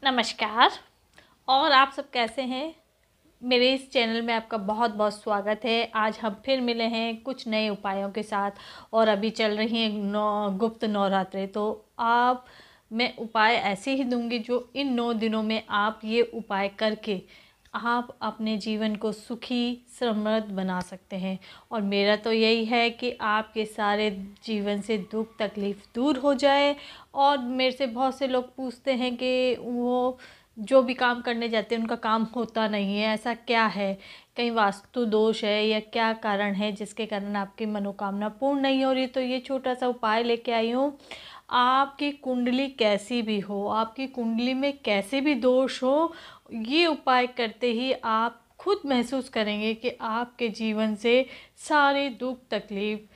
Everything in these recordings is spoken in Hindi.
नमस्कार। और आप सब कैसे हैं? मेरे इस चैनल में आपका बहुत बहुत स्वागत है। आज हम फिर मिले हैं कुछ नए उपायों के साथ। और अभी चल रही हैं गुप्त नवरात्रे, तो मैं उपाय ऐसे ही दूंगी जो इन 9 दिनों में आप ये उपाय करके आप अपने जीवन को सुखी समृद्ध बना सकते हैं। और मेरा तो यही है कि आपके सारे जीवन से दुख तकलीफ़ दूर हो जाए। और मेरे से बहुत से लोग पूछते हैं कि वो जो भी काम करने जाते हैं उनका काम होता नहीं है, ऐसा क्या है? कहीं वास्तु दोष है या क्या कारण है जिसके कारण आपकी मनोकामना पूर्ण नहीं हो रही? तो ये छोटा सा उपाय लेके आई हूँ। आपकी कुंडली कैसी भी हो, आपकी कुंडली में कैसे भी दोष हो, ये उपाय करते ही आप खुद महसूस करेंगे कि आपके जीवन से सारे दुख तकलीफ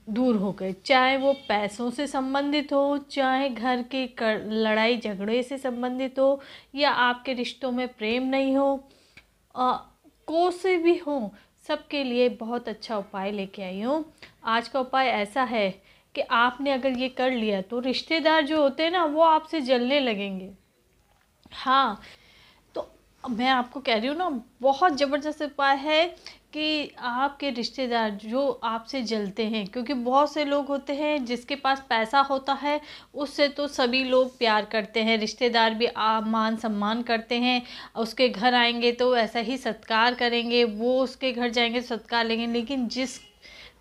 दूर हो गए। चाहे वो पैसों से संबंधित हो, चाहे घर की लड़ाई झगड़े से संबंधित हो, या आपके रिश्तों में प्रेम नहीं हो, को से भी हो, सबके लिए बहुत अच्छा उपाय लेके आई हूँ। आज का उपाय ऐसा है कि आपने अगर ये कर लिया तो रिश्तेदार जो होते हैं ना, वो आपसे जलने लगेंगे। हाँ, तो मैं आपको कह रही हूँ ना, बहुत ज़बरदस्त उपाय है कि आपके रिश्तेदार जो आपसे जलते हैं, क्योंकि बहुत से लोग होते हैं जिसके पास पैसा होता है उससे तो सभी लोग प्यार करते हैं, रिश्तेदार भी मान सम्मान करते हैं। उसके घर आएंगे तो ऐसा ही सत्कार करेंगे, वो उसके घर जाएंगे तो सत्कार लेंगे। लेकिन जिस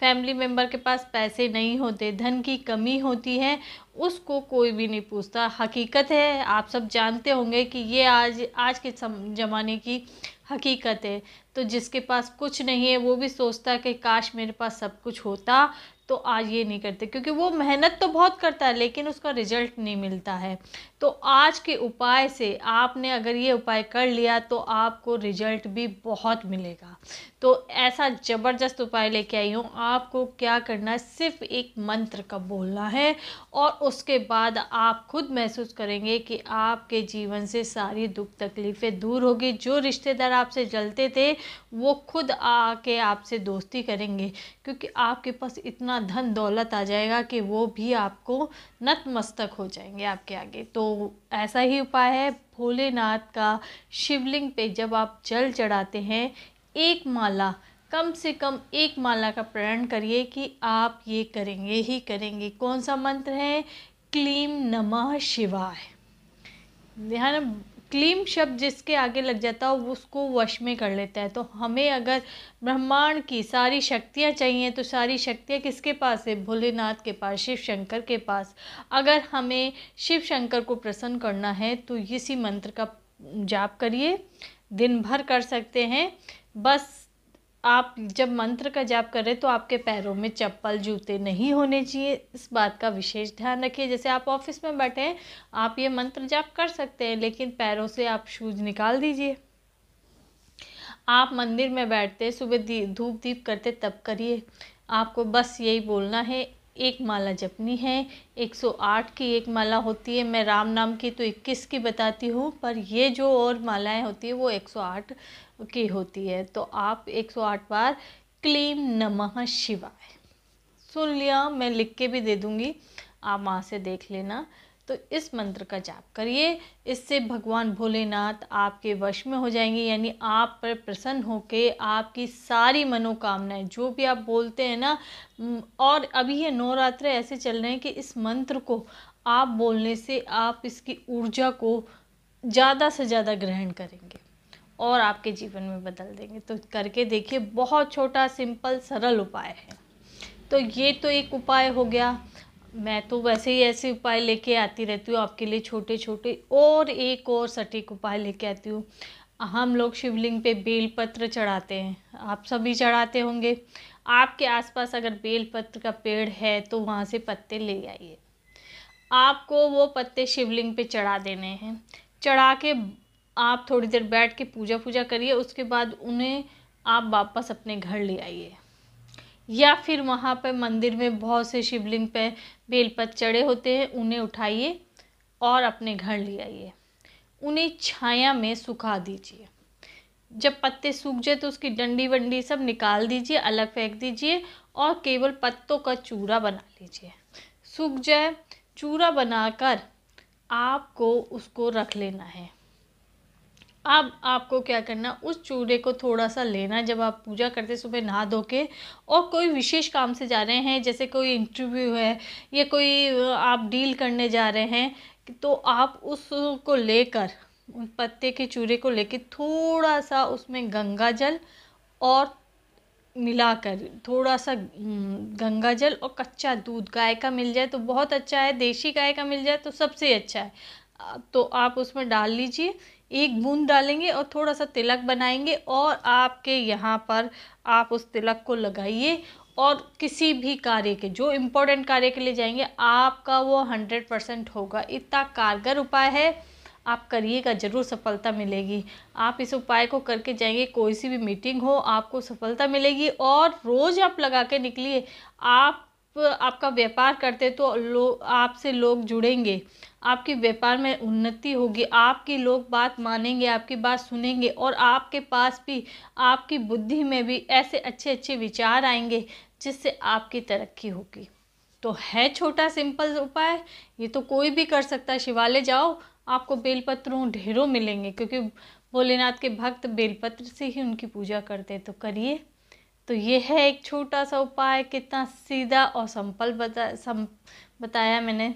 फैमिली मेम्बर के पास पैसे नहीं होते, धन की कमी होती है, उसको कोई भी नहीं पूछता। हकीकत है, आप सब जानते होंगे कि ये आज के ज़माने की हकीकत है। तो जिसके पास कुछ नहीं है वो भी सोचता है कि काश मेरे पास सब कुछ होता। तो आज ये नहीं करते, क्योंकि वो मेहनत तो बहुत करता है लेकिन उसका रिजल्ट नहीं मिलता है। तो आज के उपाय से आपने अगर ये उपाय कर लिया तो आपको रिजल्ट भी बहुत मिलेगा। तो ऐसा ज़बरदस्त उपाय लेके आई हूँ। आपको क्या करना है, सिर्फ एक मंत्र का बोलना है और उसके बाद आप खुद महसूस करेंगे कि आपके जीवन से सारी दुख तकलीफ़ें दूर होगी। जो रिश्तेदार आपसे जलते थे वो खुद आके आपसे दोस्ती करेंगे, क्योंकि आपके पास इतना धन दौलत आ जाएगा कि वो भी आपको नतमस्तक हो जाएंगे आपके आगे। तो ऐसा ही उपाय है भोलेनाथ का। शिवलिंग पे जब आप जल चढ़ाते हैं, एक माला, कम से कम एक माला का प्रण करिए कि आप ये करेंगे ही करेंगे। कौन सा मंत्र है? क्लीम नमः शिवाय। ध्यान, क्लीम शब्द जिसके आगे लग जाता है उसको वश में कर लेता है। तो हमें अगर ब्रह्मांड की सारी शक्तियाँ चाहिए तो सारी शक्तियाँ किसके पास है? भोलेनाथ के पास, शिव शंकर के पास। अगर हमें शिव शंकर को प्रसन्न करना है तो इसी मंत्र का जाप करिए, दिन भर कर सकते हैं। बस आप जब मंत्र का जाप करें तो आपके पैरों में चप्पल जूते नहीं होने चाहिए, इस बात का विशेष ध्यान रखिए। जैसे आप ऑफिस में बैठे हैं, आप ये मंत्र जाप कर सकते हैं लेकिन पैरों से आप शूज निकाल दीजिए। आप मंदिर में बैठते, सुबह धूप दीप करते, तब करिए। आपको बस यही बोलना है। एक माला जपनी है। 108 की एक माला होती है, मैं राम नाम की तो 21 की बताती हूँ, पर ये जो और मालाएं होती है वो 108 की होती है। तो आप 108 बार क्लीम नमः शिवाय सुन लिया, मैं लिख के भी दे दूँगी, आप वहाँ से देख लेना। तो इस मंत्र का जाप करिए, इससे भगवान भोलेनाथ आपके वश में हो जाएंगे, यानी आप पर प्रसन्न होके आपकी सारी मनोकामनाएं जो भी आप बोलते हैं ना। और अभी ये नवरात्र ऐसे चल रहे हैं कि इस मंत्र को आप बोलने से आप इसकी ऊर्जा को ज़्यादा से ज़्यादा ग्रहण करेंगे और आपके जीवन में बदल देंगे। तो करके देखिए, बहुत छोटा सिंपल सरल उपाय है। तो ये तो एक उपाय हो गया। मैं तो वैसे ही ऐसे उपाय लेके आती रहती हूँ आपके लिए, छोटे छोटे। और एक और सटीक उपाय लेके आती हूँ। हम लोग शिवलिंग पे बेलपत्र चढ़ाते हैं, आप सभी चढ़ाते होंगे। आपके आसपास अगर बेलपत्र का पेड़ है तो वहाँ से पत्ते ले आइए। आपको वो पत्ते शिवलिंग पे चढ़ा देने हैं। चढ़ा के आप थोड़ी देर बैठ के पूजा पूजा करिए, उसके बाद उन्हें आप वापस अपने घर ले आइए। या फिर वहाँ पर मंदिर में बहुत से शिवलिंग पे बेलपत्र चढ़े होते हैं, उन्हें उठाइए और अपने घर ले आइए। उन्हें छाया में सुखा दीजिए। जब पत्ते सूख जाए तो उसकी डंडी वंडी सब निकाल दीजिए, अलग फेंक दीजिए और केवल पत्तों का चूरा बना लीजिए। सूख जाए, चूरा बनाकर आपको उसको रख लेना है। अब आपको क्या करना, उस चूड़े को थोड़ा सा लेना, जब आप पूजा करते सुबह नहा धो के और कोई विशेष काम से जा रहे हैं, जैसे कोई इंटरव्यू है या कोई आप डील करने जा रहे हैं, तो आप उसको लेकर, उन पत्ते के चूड़े को लेकर थोड़ा सा उसमें गंगा जल और मिलाकर, थोड़ा सा गंगा जल और कच्चा दूध, गाय का मिल जाए तो बहुत अच्छा है, देसी गाय का मिल जाए तो सबसे अच्छा है। तो आप उसमें डाल लीजिए, 1 बूंद डालेंगे और थोड़ा सा तिलक बनाएंगे और आपके यहाँ पर आप उस तिलक को लगाइए और किसी भी कार्य के, जो इम्पोर्टेंट कार्य के लिए जाएंगे, आपका वो 100% होगा। इतना कारगर उपाय है, आप करिएगा, ज़रूर सफलता मिलेगी। आप इस उपाय को करके जाएंगे, कोई सी भी मीटिंग हो आपको सफलता मिलेगी। और रोज़ आप लगा के निकलिए। आपका व्यापार करते तो आपसे लोग जुड़ेंगे, आपके व्यापार में उन्नति होगी, आपकी लोग बात मानेंगे, आपकी बात सुनेंगे और आपके पास भी, आपकी बुद्धि में भी ऐसे अच्छे अच्छे विचार आएंगे जिससे आपकी तरक्की होगी। तो है छोटा सिंपल उपाय, ये तो कोई भी कर सकता है। शिवालय जाओ, आपको बेलपत्रों ढेरों मिलेंगे, क्योंकि भोलेनाथ के भक्त बेलपत्र से ही उनकी पूजा करते हैं। तो करिए। तो ये है एक छोटा सा उपाय, कितना सीधा और सिंपल बताया मैंने।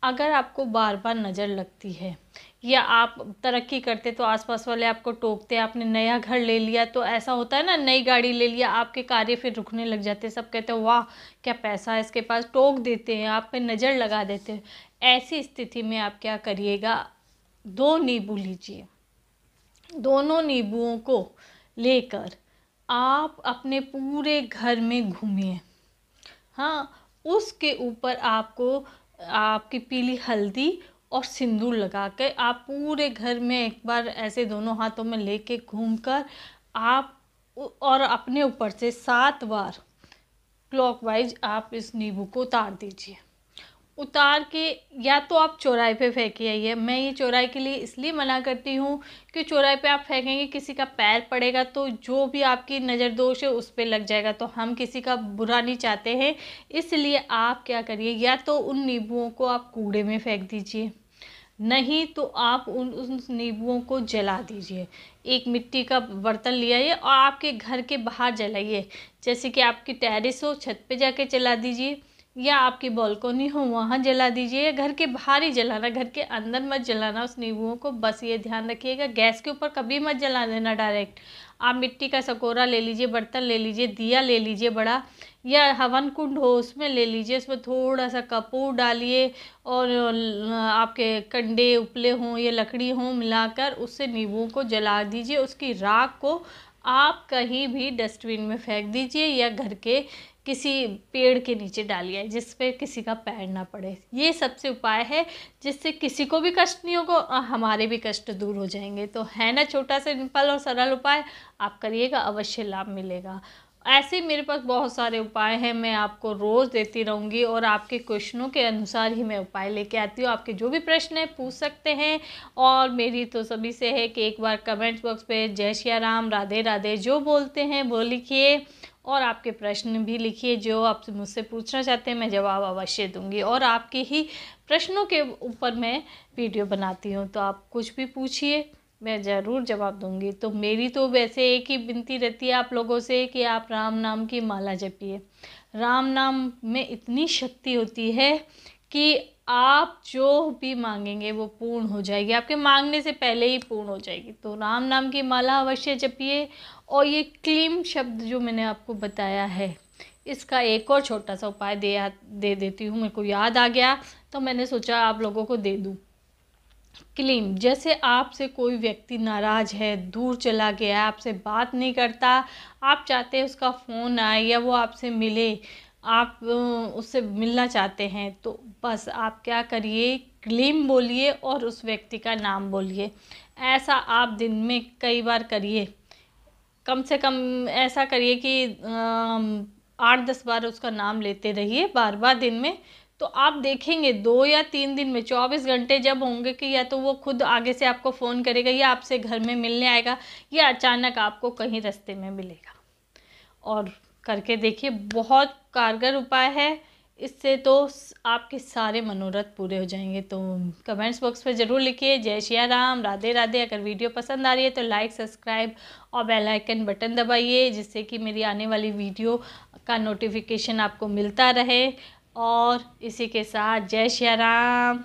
अगर आपको बार बार नज़र लगती है या आप तरक्की करते तो आसपास वाले आपको टोकते, आपने नया घर ले लिया तो ऐसा होता है ना, नई गाड़ी ले लिया, आपके कार्य फिर रुकने लग जाते हैं, सब कहते हैं वाह क्या पैसा है इसके पास, टोक देते हैं, आप पे नज़र लगा देते हैं। ऐसी स्थिति में आप क्या करिएगा, 2 नींबू लीजिए, दोनों नींबुओं को लेकर आप अपने पूरे घर में घूमिए। हाँ, उसके ऊपर आपको आपकी पीली हल्दी और सिंदूर लगा के आप पूरे घर में एक बार ऐसे दोनों हाथों में लेके घूमकर आप और अपने ऊपर से 7 बार क्लॉकवाइज आप इस नींबू को उतार दीजिए। उतार के या तो आप चौराहे पे फेंक आइए। मैं ये चौराहे के लिए इसलिए मना करती हूँ कि चौराहे पे आप फेंकेंगे, किसी का पैर पड़ेगा तो जो भी आपकी नज़र दोष है उस पे लग जाएगा, तो हम किसी का बुरा नहीं चाहते हैं। इसलिए आप क्या करिए, या तो उन नींबुओं को आप कूड़े में फेंक दीजिए, नहीं तो आप उन नींबुओं को जला दीजिए। एक मिट्टी का बर्तन ले आइए और आपके घर के बाहर जलाइए, जैसे कि आपकी टेरेस हो, छत पे जाके जला दीजिए, या आपकी बालकनी हो वहाँ जला दीजिए, या घर के बाहर ही जलाना, घर के अंदर मत जलाना उस नींबुओं को। बस ये ध्यान रखिएगा, गैस के ऊपर कभी मत जला देना डायरेक्ट। आप मिट्टी का सकोरा ले लीजिए, बर्तन ले लीजिए, दिया ले लीजिए बड़ा, या हवन कुंड हो उसमें ले लीजिए, उसमें थोड़ा सा कपूर डालिए और आपके कंडे उपले हों या लकड़ी हों मिलाकर उससे नींबुओं को जला दीजिए। उसकी राख को आप कहीं भी डस्टबिन में फेंक दीजिए या घर के किसी पेड़ के नीचे डालिए जिस पे किसी का पैर ना पड़े। ये सबसे उपाय है जिससे किसी को भी कष्ट नहीं होगा और हमारे भी कष्ट दूर हो जाएंगे। तो है ना छोटा सा सिंपल और सरल उपाय, आप करिएगा, अवश्य लाभ मिलेगा। ऐसे ही मेरे पास बहुत सारे उपाय हैं, मैं आपको रोज़ देती रहूँगी और आपके क्वेश्चनों के अनुसार ही मैं उपाय लेके आती हूँ। आपके जो भी प्रश्न है पूछ सकते हैं और मेरी तो सभी से है कि एक बार कमेंट्स बॉक्स पे जय श्री राम, राधे राधे जो बोलते हैं वो लिखिए और आपके प्रश्न भी लिखिए, जो आप मुझसे पूछना चाहते हैं मैं जवाब अवश्य दूंगी। और आपके ही प्रश्नों के ऊपर मैं वीडियो बनाती हूँ, तो आप कुछ भी पूछिए, मैं ज़रूर जवाब दूंगी। तो मेरी तो वैसे एक ही विनती रहती है आप लोगों से कि आप राम नाम की माला जपिए। राम नाम में इतनी शक्ति होती है कि आप जो भी मांगेंगे वो पूर्ण हो जाएगी, आपके मांगने से पहले ही पूर्ण हो जाएगी। तो राम नाम की माला अवश्य जपिए। और ये क्लीम शब्द जो मैंने आपको बताया है, इसका एक और छोटा सा उपाय दे देती हूँ, मेरे को याद आ गया तो मैंने सोचा आप लोगों को दे दूँ। क्लीम, जैसे आपसे कोई व्यक्ति नाराज़ है, दूर चला गया, आपसे बात नहीं करता, आप चाहते हैं उसका फ़ोन आए या वो आपसे मिले, आप उससे मिलना चाहते हैं, तो बस आप क्या करिए, क्लीम बोलिए और उस व्यक्ति का नाम बोलिए। ऐसा आप दिन में कई बार करिए, कम से कम ऐसा करिए कि 8-10 बार उसका नाम लेते रहिए बार बार दिन में। तो आप देखेंगे 2 या 3 दिन में 24 घंटे जब होंगे कि या तो वो खुद आगे से आपको फ़ोन करेगा या आपसे घर में मिलने आएगा या अचानक आपको कहीं रास्ते में मिलेगा। और करके देखिए, बहुत कारगर उपाय है, इससे तो आपके सारे मनोरथ पूरे हो जाएंगे। तो कमेंट्स बॉक्स में ज़रूर लिखिए जय सिया राम, राधे राधे। अगर वीडियो पसंद आ रही है तो लाइक, सब्सक्राइब और बेल आइकन बटन दबाइए, जिससे कि मेरी आने वाली वीडियो का नोटिफिकेशन आपको मिलता रहे। और इसी के साथ जय सिया राम।